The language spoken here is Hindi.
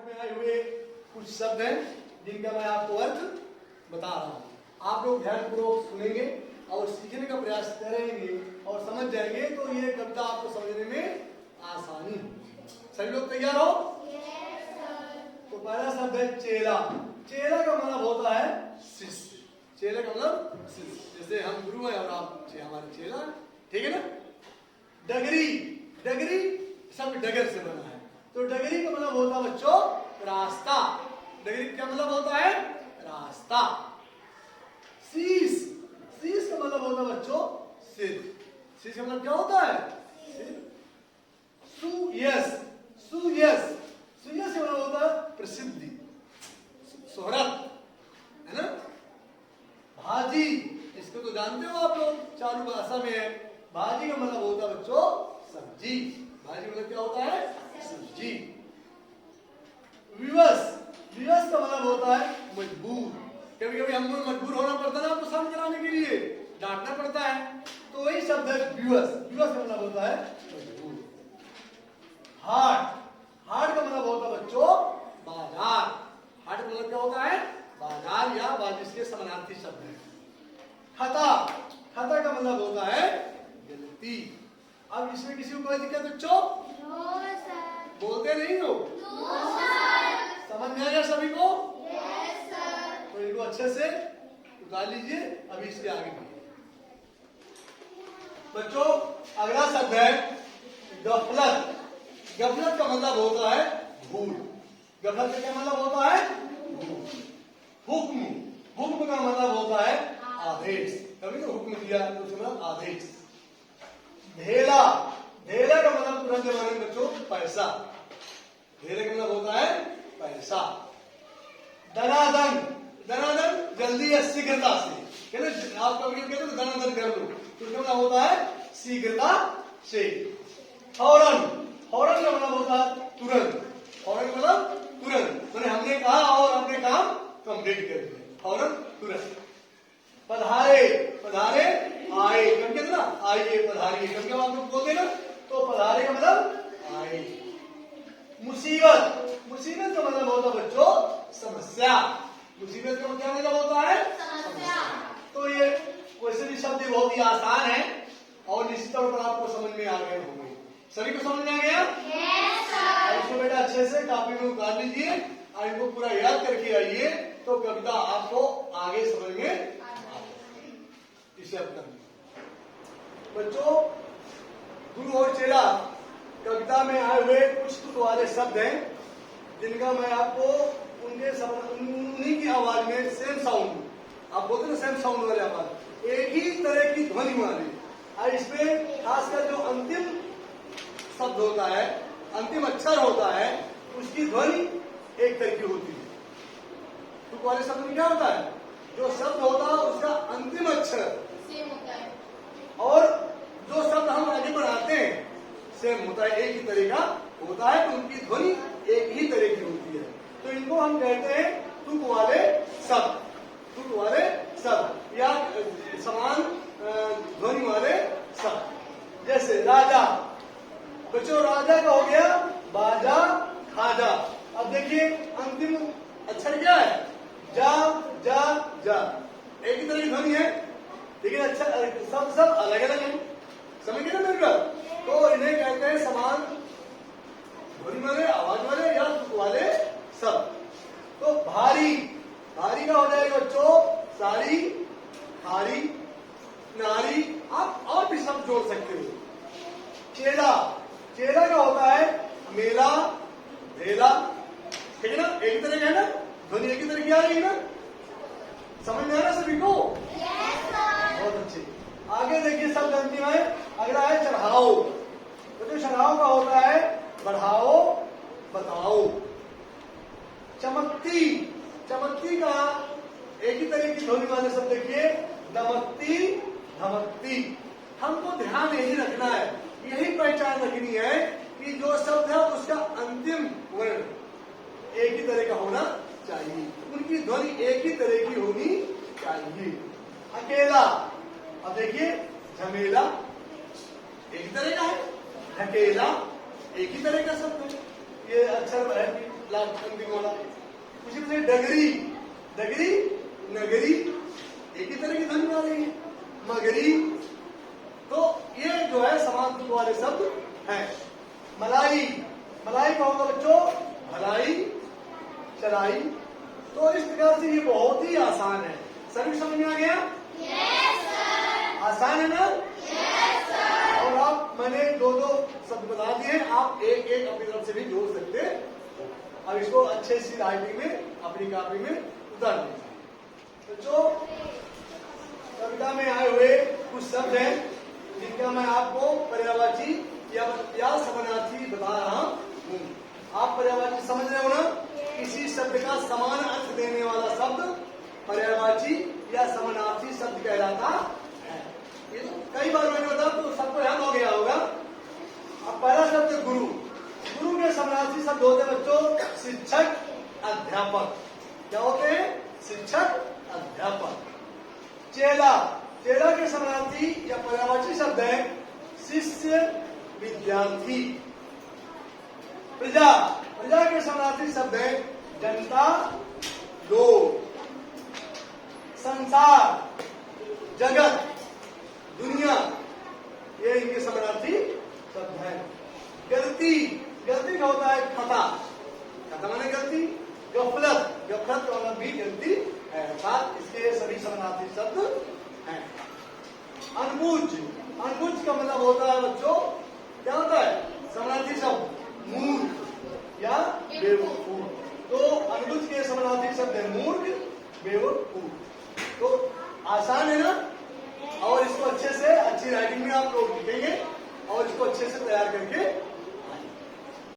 पाठ में आए हुए कुछ शब्द हैं जिनका मैं आपको अर्थ बता रहा हूँ। आप लोग ध्यानपूर्वक सुनेंगे और सीखने का प्रयास करेंगे और समझ जाएंगे तो ये कविता आपको समझने में आसानी होगी। सभी लोग तैयार हो? तो पहला शब्द है चेला। चेला का मतलब होता है शिष्य। चेला का मतलब शिष्य, जैसे हम गुरु हैं और आप हमारे चेला, ठीक है ना। डगरी, डगरी शब्द डगर से बना है, तो डगरी का मतलब होता है बच्चों रास्ता। डगरी का मतलब होता है रास्ता। शीश, शीश का मतलब होता है बच्चों सिर। शीश का मतलब क्या होता है? सिर। सुयश, सुयश, सुयश का मतलब होता है प्रसिद्धि, शोहरत, है ना। भाजी, इसको तो जानते हो आप लोग, चालू भाषा में है। भाजी का मतलब होता है बच्चों सब्जी। भाजी का मतलब क्या होता है? सब्जी। विवश, विवश का मतलब होता है मजबूर। कभी कभी हमको मजबूर होना पड़ता है ना आपको शांत कराने के लिए, डांटना पड़ता है, तो वही शब्द है विवश। विवश का मतलब होता है मजबूर। हाट, हाट का मतलब होता है बच्चों बाजार। हाट का मतलब क्या होता है? बाजार या बाजार के समानार्थी शब्द है। खता, खता का मतलब होता है गलती। अब इसमें किसी को कोई दिक्कत बच्चों? बोलते नहीं हो? समझ में आ गया सभी को? तो इनको अच्छे से उतार लीजिए। अभी इसके आगे बच्चों अगला शब्द है गफलत। गफलत का मतलब होता है भूल। गफलत का क्या मतलब होता है? भूल। हुक्म, हुक्म का मतलब होता है आदेश। कभी तो हुक्म दिया तो उसका मतलब आदेश। ढेला, ढेला का मतलब तुरंत हमारे बच्चों पैसा। ढेले का मतलब होता है पैसा। दनादन, दनादन जल्दी या शीघ्रता से, आप कभी कहते हो दनादन कर लो, तो उसका मतलब होता है शीघ्रता से। फौरन, फौरन का मतलब होता है तुरंत। फौरन का मतलब तुरंत, मैंने हमने कहा और हमने काम कंप्लीट कर दिया, फौरन तुरंत। पधारे, पधारे आए, कब कहते ना आइए पधारिए, कभी आप लोग बोलते ना, तो पधारे का मतलब आए। मुसीबत, मुसीबत का मतलब होता है बच्चों समस्या। मुसीबत का क्या मतलब होता है? समस्या। तो ये वैसे भी शब्द बहुत ही आसान है और निश्चित तौर पर आपको समझ में आ गए होंगे। सभी को समझ में आ गया? Yes sir. इसको बेटा अच्छे से कॉपी में उतार लीजिए और इनको पूरा याद करके आइए, तो कविता आपको आगे समझ में आ जाएगी। इसे अब कर बच्चों, गुरु और चेला कविता में आए हुए कुछ तुक वाले शब्द हैं जिनका मैं आपको उन्हीं की आवाज में सेम साउंड, आप बोलते ना सेम साउंड वाले आवाज, एक ही तरह की ध्वनि वाले, और इसमें खासकर जो अंतिम शब्द होता है, अंतिम अक्षर होता है, उसकी ध्वनि एक तरह की होती है। तुक वाले शब्द में क्या होता है? जो शब्द होता है उसका अंतिम अक्षर सेम होता है और जो शब्द हम आगे बढ़ाते हैं सेम होता है, एक ही तरह का होता है, तो उनकी ध्वनि एक ही तरह की होती है। तो इनको हम कहते हैं तुक वाले शब्द। तुक वाले शब्द या समान ध्वनि वाले शब्द। जैसे राजा, बच्चों राजा का हो गया बाजा खाजा। अब देखिए अंतिम अक्षर क्या है? जा जा जा, एक ही तरह की ध्वनि है, लेकिन अच्छा सब अलग अलग है। समझ गए ना मेरी बात? तो इन्हें कहते हैं समान ध्वनि वाले, आवाज वाले या तुक वाले शब्द। तो भारी, भारी का हो जाएगा बच्चों सारी, हारी, नारी, आप और भी शब्द जोड़ सकते हो। चेला, चेला का होता है मेला, ढेला, ठीक है ना, एक ही तरह का है ना, ध्वनि एक ही तरह की आ रही है ना। समझ में आ रहा सभी को? बहुत अच्छे। आगे देखिए शब्द अंतिम है, अगला है चढ़ाओ। तो जो चढ़ाओ का होता है बढ़ाओ, बताओ। चमकती, चमकती का एक ही तरह की ध्वनि वाले शब्द देखिए दमकती, धमकती। हमको ध्यान यही रखना है, यही पहचान रखनी है कि जो शब्द है उसका अंतिम वर्ण एक ही तरह का होना चाहिए, उनकी ध्वनि एक ही तरह की होनी चाहिए। अकेला, अब देखिए झमेला एक ही तरह का है, ढकेला एक ही तरह का शब्द है। ये अक्षर है लास्ट अंतिम वाला। उसी में डगरी, डगरी, नगरी, एक ही तरह की ध्वनि आ रही है, मगरी। तो ये जो है समान सूत्र वाले शब्द हैं। मलाई, मलाई का होगा बच्चों भलाई, चलाई। तो इस प्रकार से ये बहुत ही आसान है। सभी समझ में आ गया? Yes sir. आसान है ना? Yes sir. और आप मैंने दो दो शब्द बता दिए, आप एक एक अपनी तरफ से भी जोड़ सकते। अब इसको अच्छे सी राइटिंग में अपनी कॉपी में उतार दीजिए। तो जो कविता में आए हुए कुछ शब्द हैं जिनका मैं आपको पर्यायवाची या समानार्थी बता रहा हूं। आप पर्यायवाची समझ रहे हो ना? किसी शब्द का समान अर्थ देने वाला शब्द पर्यायवाची या समानार्थी शब्द कहलाता है। ये तो कई बार मैंने बताया तो सबको याद हो गया होगा। अब पहला शब्द गुरु। गुरु के समानार्थी शब्द होते हैं बच्चों शिक्षक, अध्यापक। क्या होते हैं? शिक्षक, अध्यापक। चेला, चेला के समानार्थी या पर्यायवाची शब्द है शिष्य, विद्यार्थी। प्रजा, प्रजा के समानार्थी शब्द है जनता, लोग। संसार, जगत, दुनिया, ये इनके समानार्थी शब्द है। गलती, गलती का होता है खता, खता माने गलती। गफलत, गफलत का मतलब भी गलती है, अर्थात इसके सभी समानार्थी शब्द हैं। अनबुझ, अनबुझ का मतलब होता है बच्चों क्या होता है? समानार्थी शब्द मूर्ख या बेवकूफ। तो अनबुझ के समानार्थी शब्द है मूर्ख, बेवकूफ।